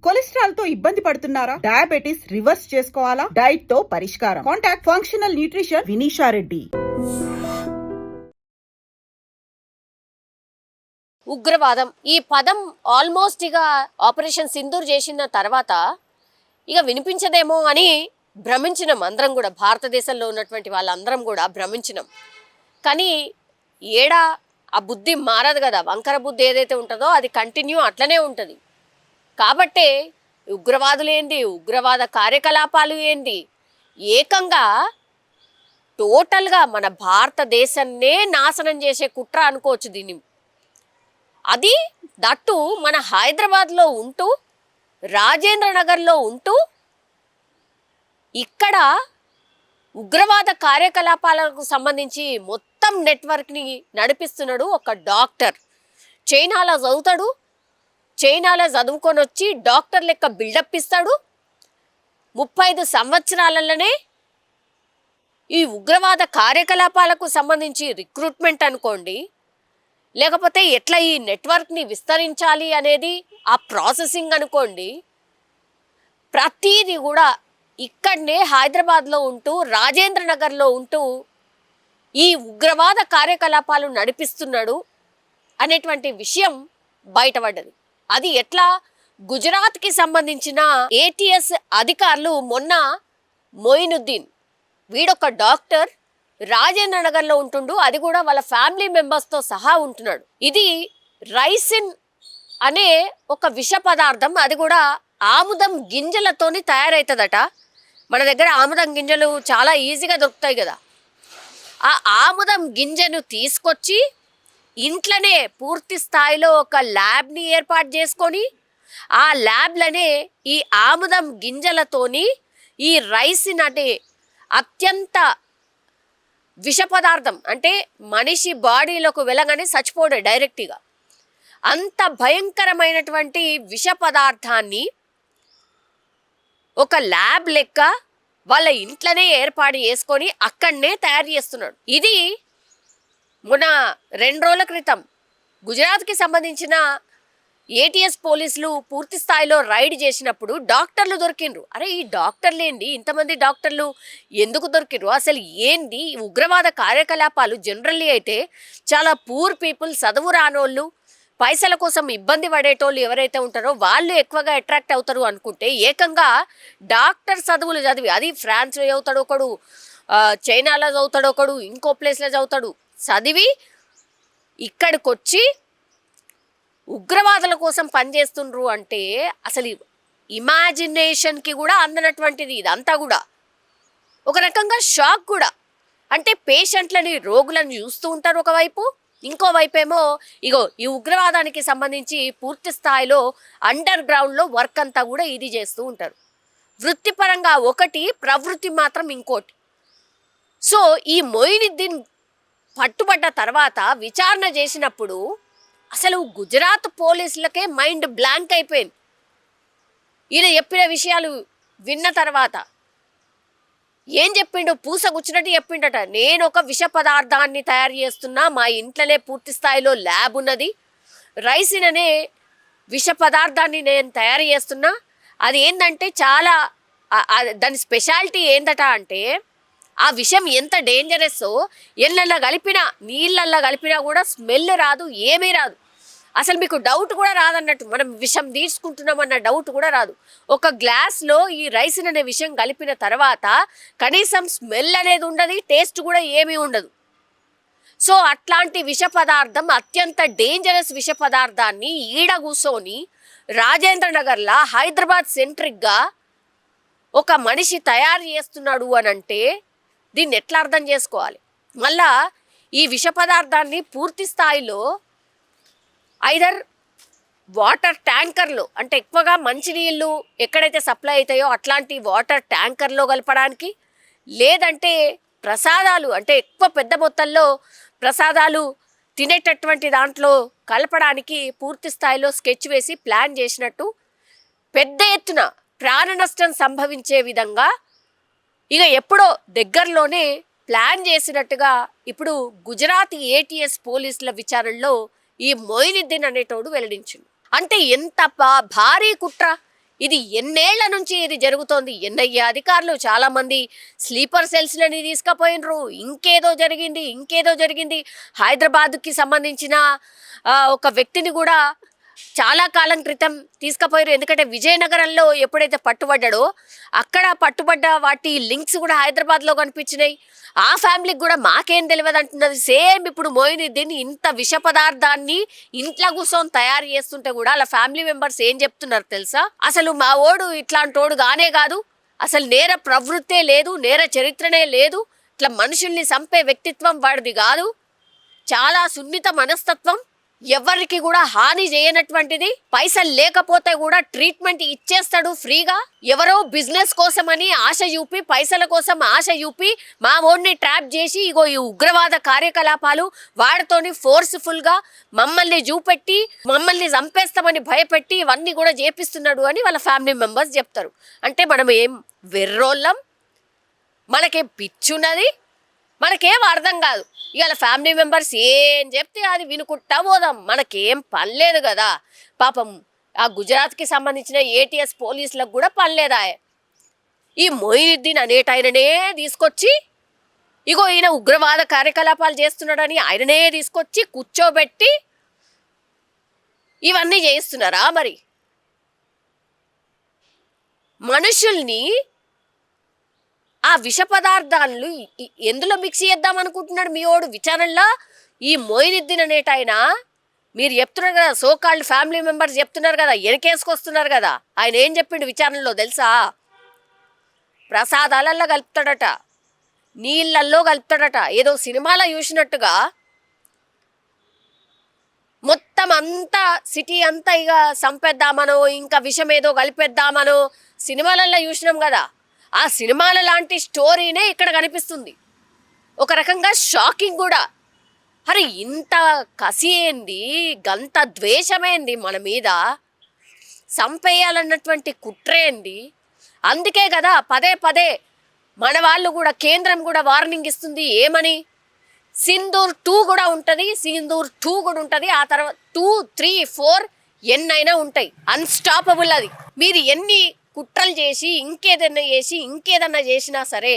Cholesterol తో ఇబ్బంది పడుతున్నారా? డయాబెటిస్ రివర్స్ చేసుకోవాలా? డైట్ తో పరిష్కారం. Contact functional nutrition Vinisha Reddy. ఉగ్రవాదం ఈ పదం ఆల్మోస్ట్ ఇక ఆపరేషన్ సింధూర్ చేసిన తర్వాత ఇక వినిపించదేమో అని భ్రమించినాం అందరం కూడా. భారతదేశంలో ఉన్నటువంటి వాళ్ళందరం కూడా భ్రమించినాం. కానీ ఏడా ఆ బుద్ధి మారదు కదా. వంకర బుద్ధి ఏదైతే ఉంటుందో అది కంటిన్యూ అట్లనే ఉంటుంది. కాబట్టే ఉగ్రవాదులు ఏంది, ఉగ్రవాద కార్యకలాపాలు ఏంది, ఏకంగా టోటల్గా మన భారతదేశాన్నే నాశనం చేసే కుట్ర అనుకోవచ్చు దీన్ని. అది దట్టు మన హైదరాబాద్లో ఉంటూ, రాజేంద్ర నగర్లో ఉంటూ ఇక్కడ ఉగ్రవాద కార్యకలాపాలకు సంబంధించి మొత్తం నెట్వర్క్ని నడిపిస్తున్నాడు ఒక డాక్టర్. చైనాలో చదువుతాడు, చైనాలో చదువుకొని వచ్చి డాక్టర్ లెక్క బిల్డప్ ఇస్తాడు. 35 సంవత్సరాలలోనే ఈ ఉగ్రవాద కార్యకలాపాలకు సంబంధించి రిక్రూట్మెంట్ అనుకోండి, లేకపోతే ఎట్లా ఈ నెట్వర్క్ని విస్తరించాలి అనేది ఆ ప్రాసెసింగ్ అనుకోండి, ప్రతిదీ కూడా ఇక్కడనే హైదరాబాద్లో ఉంటూ, రాజేంద్ర నగర్లో ఉంటూ ఈ ఉగ్రవాద కార్యకలాపాలు నడిపిస్తున్నాడు అనేటువంటి విషయం బయటపడ్డది. అది ఎట్లా? గుజరాత్కి సంబంధించిన ఏటీఎస్ అధికారులు మొన్న మొయినుద్దీన్ వీడొక డాక్టర్ రాజేంద్ర నగర్లో ఉంటుండు, అది కూడా వాళ్ళ ఫ్యామిలీ మెంబర్స్తో సహా ఉంటున్నాడు. ఇది రైసిన్ అనే ఒక విష పదార్థం, అది కూడా ఆముదం గింజలతోని తయారవుతుందట. మన దగ్గర ఆముదం గింజలు చాలా ఈజీగా దొరుకుతాయి కదా. ఆ ఆముదం గింజను తీసుకొచ్చి ఇంట్లోనే పూర్తి స్థాయిలో ఒక ల్యాబ్ని ఏర్పాటు చేసుకొని, ఆ ల్యాబ్లనే ఈ ఆముదం గింజలతోని ఈ రైసిన్ అనే అత్యంత విష పదార్థం, అంటే మనిషి బాడీలోకి వెళ్ళగానే చచ్చిపోడే డైరెక్ట్గా, అంత భయంకరమైనటువంటి విష పదార్థాన్ని ఒక ల్యాబ్ లెక్క వాళ్ళ ఇంట్లోనే ఏర్పాటు చేసుకొని అక్కడనే తయారు చేస్తున్నాడు. ఇది మొన్న 2 రోజుల క్రితం గుజరాత్కి సంబంధించిన ఏటీఎస్ పోలీసులు పూర్తి స్థాయిలో రైడ్ చేసినప్పుడు డాక్టర్లు దొరికిండ్రు. అరే ఈ డాక్టర్లు ఏంది, ఇంతమంది డాక్టర్లు ఎందుకు దొరికిండ్రు, అసలు ఏంది ఉగ్రవాద కార్యకలాపాలు? జనరల్లీ అయితే చాలా పూర్ పీపుల్, చదువు రానోళ్ళు, పైసల కోసం ఇబ్బంది పడేటోళ్ళు ఎవరైతే ఉంటారో వాళ్ళు ఎక్కువగా అట్రాక్ట్ అవుతారు అనుకుంటే, ఏకంగా డాక్టర్ చదువులు చదివి, అది ఫ్రాన్స్లో చదువుతాడు ఒకడు, చైనాలో చదువుతాడు ఒకడు, ఇంకో ప్లేస్లో చదువుతాడు, చదివి ఇక్కడికి వచ్చి ఉగ్రవాదుల కోసం పనిచేస్తుండ్రు అంటే అసలు ఇమాజినేషన్కి కూడా అందనటువంటిది ఇదంతా కూడా. ఒక రకంగా షాక్ కూడా. అంటే పేషెంట్లని, రోగులను చూస్తూ ఉంటారు ఒకవైపు, ఇంకోవైపు ఏమో ఇగో ఈ ఉగ్రవాదానికి సంబంధించి పూర్తి స్థాయిలో అండర్ గ్రౌండ్లో వర్క్ అంతా కూడా ఇది చేస్తూ ఉంటారు. వృత్తిపరంగా ఒకటి, ప్రవృత్తి మాత్రం ఇంకోటి. సో ఈ మొయినుద్దీన్ పట్టుబడ్డ తర్వాత విచారణ చేసినప్పుడు అసలు గుజరాత్ పోలీసులకే మైండ్ బ్లాంక్ అయిపోయింది. ఈయన చెప్పిన విషయాలు విన్న తర్వాత ఏం చెప్పిండు? పూసగుచ్చినట్టు చెప్పిండట. నేను ఒక విష పదార్థాన్ని తయారు చేస్తున్నా, మా ఇంట్లోనే పూర్తి స్థాయిలో ల్యాబ్ ఉన్నది, రైసిన్ అనే విష పదార్థాన్ని నేను తయారు చేస్తున్నా. అది ఏంటంటే చాలా దాని స్పెషాలిటీ ఏందట అంటే, ఆ విషం ఎంత డేంజరస్సో ఎళ్ళల్లో కలిపినా, నీళ్ళల్లో కలిపినా కూడా స్మెల్ రాదు, ఏమీ రాదు. అసలు మీకు డౌట్ కూడా రాదన్నట్టు, మనం విషం తీసుకుంటున్నామన్న డౌట్ కూడా రాదు. ఒక గ్లాస్లో ఈ రైసిన్ అనే విషయం కలిపిన తర్వాత కనీసం స్మెల్ అనేది ఉండదు, టేస్ట్ కూడా ఏమీ ఉండదు. సో అట్లాంటి విష పదార్థం, అత్యంత డేంజరస్ విష పదార్థాన్ని ఈడ కూర్చొని రాజేంద్ర నగర్లో హైదరాబాద్ సెంట్రిక్గా ఒక మనిషి తయారు చేస్తున్నాడు అని అంటే దీన్ని ఎట్లా అర్థం చేసుకోవాలి? మళ్ళా ఈ విష పదార్థాన్ని పూర్తి స్థాయిలో ఐదర్ వాటర్ ట్యాంకర్లో, అంటే ఎక్కువగా మంచినీళ్ళు ఎక్కడైతే సప్లై అవుతాయో అట్లాంటి వాటర్ ట్యాంకర్లో కలపడానికి, లేదంటే ప్రసాదాలు, అంటే ఎక్కువ పెద్ద మొత్తంలో ప్రసాదాలు తినేటటువంటి దాంట్లో కలపడానికి పూర్తి స్థాయిలో స్కెచ్ వేసి ప్లాన్ చేసినట్టు, పెద్ద ఎత్తున ప్రాణ నష్టం సంభవించే విధంగా ఇక ఎప్పుడో దగ్గరలోనే ప్లాన్ చేసినట్టుగా ఇప్పుడు గుజరాత్ ఏటీఎస్ పోలీసుల విచారణలో ఈ మొయినుద్దీన్ అనేటోడు వెల్లడించిండు. అంటే ఎంత భారీ కుట్ర, ఇది ఎన్నేళ్ల నుంచి ఇది జరుగుతోంది. ఎన్ఐఏ అధికారులు చాలా మంది స్లీపర్ సెల్స్లని తీసుకుపోయినరు. ఇంకేదో జరిగింది. హైదరాబాద్కి సంబంధించిన ఒక వ్యక్తిని కూడా చాలా కాలం క్రితం తీసుకుపోయారు. ఎందుకంటే విజయనగరంలో ఎప్పుడైతే పట్టుబడ్డాడో అక్కడ పట్టుబడ్డ వాటి లింక్స్ కూడా హైదరాబాద్లో కనిపించినాయి. ఆ ఫ్యామిలీకి కూడా మాకేం తెలియదు అంటున్నది. సేమ్ ఇప్పుడు మోయినుద్దీన్ ఇంత విష పదార్థాన్ని ఇంట్లో కూర్చొని తయారు చేస్తుంటే కూడా అలా ఫ్యామిలీ మెంబర్స్ ఏం చెప్తున్నారు తెలుసా? అసలు మా ఓడు ఇట్లాంటోడు గానే కాదు, అసలు నేర ప్రవృత్తే లేదు, నేర చరిత్రనే లేదు, ఇట్లా మనుషుల్ని చంపే వ్యక్తిత్వం వాడిది కాదు, చాలా సున్నిత మనస్తత్వం, ఎవరికి కూడా హాని చేయనటువంటిది, పైసలు లేకపోతే కూడా ట్రీట్మెంట్ ఇచ్చేస్తాడు ఫ్రీగా. ఎవరో బిజినెస్ కోసమని ఆశ చూపి, పైసల కోసం ఆశ చూపి మా ఓడిని ట్రాప్ చేసి ఇగో ఈ ఉగ్రవాద కార్యకలాపాలు వాడితోని ఫోర్స్ఫుల్ గా మమ్మల్ని చూపెట్టి మమ్మల్ని చంపేస్తామని భయపెట్టి ఇవన్నీ కూడా చేపిస్తున్నాడు అని వాళ్ళ ఫ్యామిలీ మెంబర్స్ చెప్తారు. అంటే మనం ఏం వెర్రోళ్ళం? మనకేం పిచ్చున్నది? మనకేం అర్థం కాదు. ఇవాళ ఫ్యామిలీ మెంబర్స్ ఏం చెప్తే అది వినుకుంటా పోదాం, మనకేం పని లేదు కదా. పాపం ఆ గుజరాత్కి సంబంధించిన ఏటీఎస్ పోలీసులకు కూడా పని లేదా. ఈ మొయినుద్దీన్ అనేటైననే తీసుకొచ్చి ఇగో ఈయన ఉగ్రవాద కార్యకలాపాలు చేస్తున్నాడని ఆయననే తీసుకొచ్చి కూర్చోబెట్టి ఇవన్నీ చేయిస్తున్నారా? మరి మనుషుల్ని ఆ విష పదార్థాలను ఎందులో మిక్స్ చేద్దాం అనుకుంటున్నాడు మీ ఓడు విచారణలో? ఈ మొయినుద్దీన్ అనేటాయన మీరు చెప్తున్నారు కదా, సోకాల్డ్ ఫ్యామిలీ మెంబర్స్ చెప్తున్నారు కదా, వెనకేసుకొస్తున్నారు కదా, ఆయన ఏం చెప్పిండు విచారణలో తెలుసా? ప్రసాదాలల్లో కలుపుతాడట, నీళ్ళల్లో కలుపుతాడట. ఏదో సినిమాలో చూసినట్టుగా మొత్తం అంతా సిటీ అంతా ఇక చంపేద్దామనో ఇంకా విషం ఏదో కలిపేద్దామనో సినిమాలలో చూసినాం కదా. ఆ సినిమాల లాంటి స్టోరీనే ఇక్కడ కనిపిస్తుంది. ఒక రకంగా షాకింగ్ కూడా. అరే ఇంత కసి ఏంది, గంత ద్వేషమేంది మన మీద, చంపేయాలన్నటువంటి కుట్రేంది? అందుకే కదా పదే పదే మన వాళ్ళు కూడా కేంద్రం కూడా వార్నింగ్ ఇస్తుంది. ఏమని? సింధూర్ 2 కూడా ఉంటుంది. ఆ తర్వాత 2, 3, 4 ఎన్నైనా ఉంటాయి. అన్స్టాపబుల్ అది. మీరు ఎన్ని కుట్రలు చేసి ఇంకేదన్నా చేసినా సరే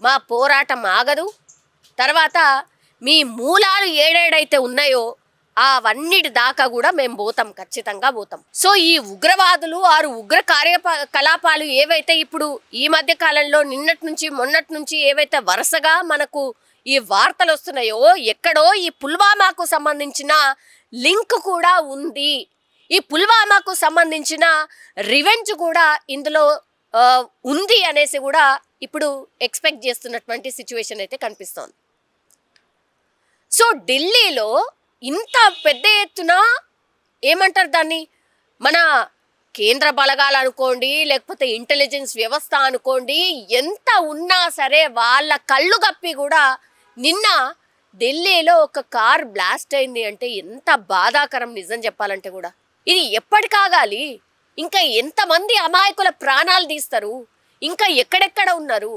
మా పోరాటం ఆగదు. తర్వాత మీ మూలాలు ఏడేడైతే ఉన్నాయో అవన్నిటి దాకా కూడా మేము పోతాం, ఖచ్చితంగా పోతాం. సో ఈ ఉగ్రవాదులు ఉగ్ర కార్యకలాపాలు ఏవైతే ఇప్పుడు ఈ మధ్య కాలంలో మొన్నటి నుంచి ఏవైతే వరుసగా మనకు ఈ వార్తలు వస్తున్నాయో, ఎక్కడో ఈ పుల్వామాకు సంబంధించిన లింక్ కూడా ఉంది. ఈ పుల్వామాకు సంబంధించిన రివెంజ్ కూడా ఇందులో ఉంది అనేసి కూడా ఇప్పుడు ఎక్స్పెక్ట్ చేస్తున్నటువంటి సిచ్యువేషన్ అయితే కనిపిస్తోంది. సో ఢిల్లీలో ఇంత పెద్ద ఎత్తున ఏమంటారు దాన్ని, మన కేంద్ర బలగాలు అనుకోండి, లేకపోతే ఇంటెలిజెన్స్ వ్యవస్థ అనుకోండి, ఎంత ఉన్నా సరే వాళ్ళ కళ్ళు కప్పి కూడా నిన్న ఢిల్లీలో ఒక కార్ బ్లాస్ట్ అయింది అంటే ఎంత బాధాకరం నిజం చెప్పాలంటే కూడా. ఇది ఎప్పటికాగాలి? ఇంకా ఎంతమంది అమాయకుల ప్రాణాలు తీస్తారు? ఇంకా ఎక్కడెక్కడ ఉన్నారు?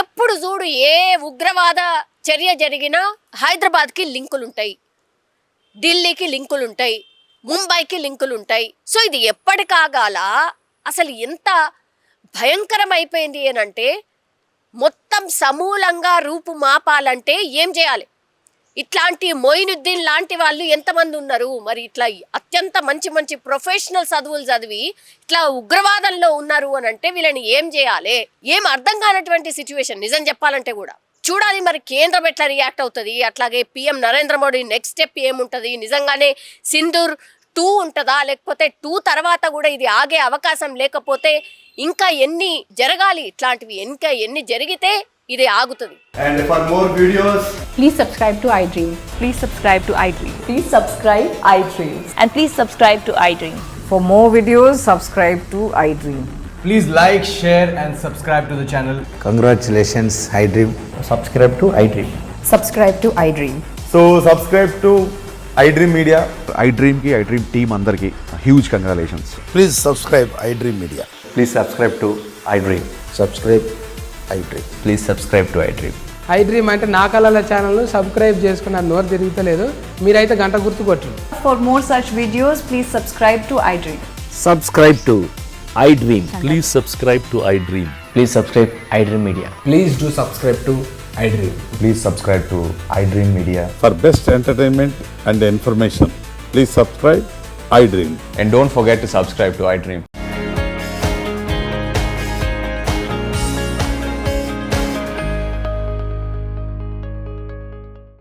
ఎప్పుడు చూడు ఏ ఉగ్రవాద చర్య జరిగినా హైదరాబాద్కి లింకులుంటాయి, ఢిల్లీకి లింకులుంటాయి, ముంబైకి లింకులుంటాయి. సో ఇది ఎప్పటికాగాల? అసలు ఎంత భయంకరం అయిపోయింది అనంటే మొత్తం సమూలంగా రూపుమాపాలంటే ఏం చేయాలి? ఇట్లాంటి మొయినుద్దీన్ లాంటి వాళ్ళు ఎంతమంది ఉన్నారు? మరి ఇట్లా అత్యంత మంచి ప్రొఫెషనల్ చదువులు చదివి ఇట్లా ఉగ్రవాదంలో ఉన్నారు అని అంటే వీళ్ళని ఏం చేయాలి? ఏం అర్థం కానటువంటి సిచ్యువేషన్ నిజం చెప్పాలంటే కూడా. చూడాలి మరి కేంద్రం ఎట్లా రియాక్ట్ అవుతుంది. అట్లాగే PM Narendra Modi next step ఏముంటుంది? నిజంగానే సింధూర్ 2 ఉంటుందా, లేకపోతే 2 తర్వాత కూడా ఇది ఆగే అవకాశం లేకపోతే ఇంకా ఎన్ని జరగాలి ఇట్లాంటివి, ఇంకా ఎన్ని జరిగితే ఇది ఆగుతుంది. And for more videos, please subscribe to iDream. Please subscribe to iDream. Please subscribe iDream. And please subscribe to iDream. For more videos, subscribe to iDream. please like, share and subscribe to the channel. Congratulations, iDream. Subscribe to iDream. Subscribe to iDream. So subscribe to iDream Media. iDream team అందరికి huge congratulations. Please subscribe iDream Media. Please subscribe to iDream. Subscribe iDream. Please subscribe to iDream. iDream అంటే నా కళల ఛానల్ను subscribe చేసుకున్న నోరు తిరుగుతలేదు, మీరైతే గంట గుర్తు కొట్టండి. For more such videos, please subscribe to iDream. Subscribe to iDream. Please subscribe to iDream. Please subscribe iDream Media. Please do subscribe to iDream. Please subscribe to iDream Media. For best entertainment and information, please subscribe iDream. And don't forget to subscribe to iDream.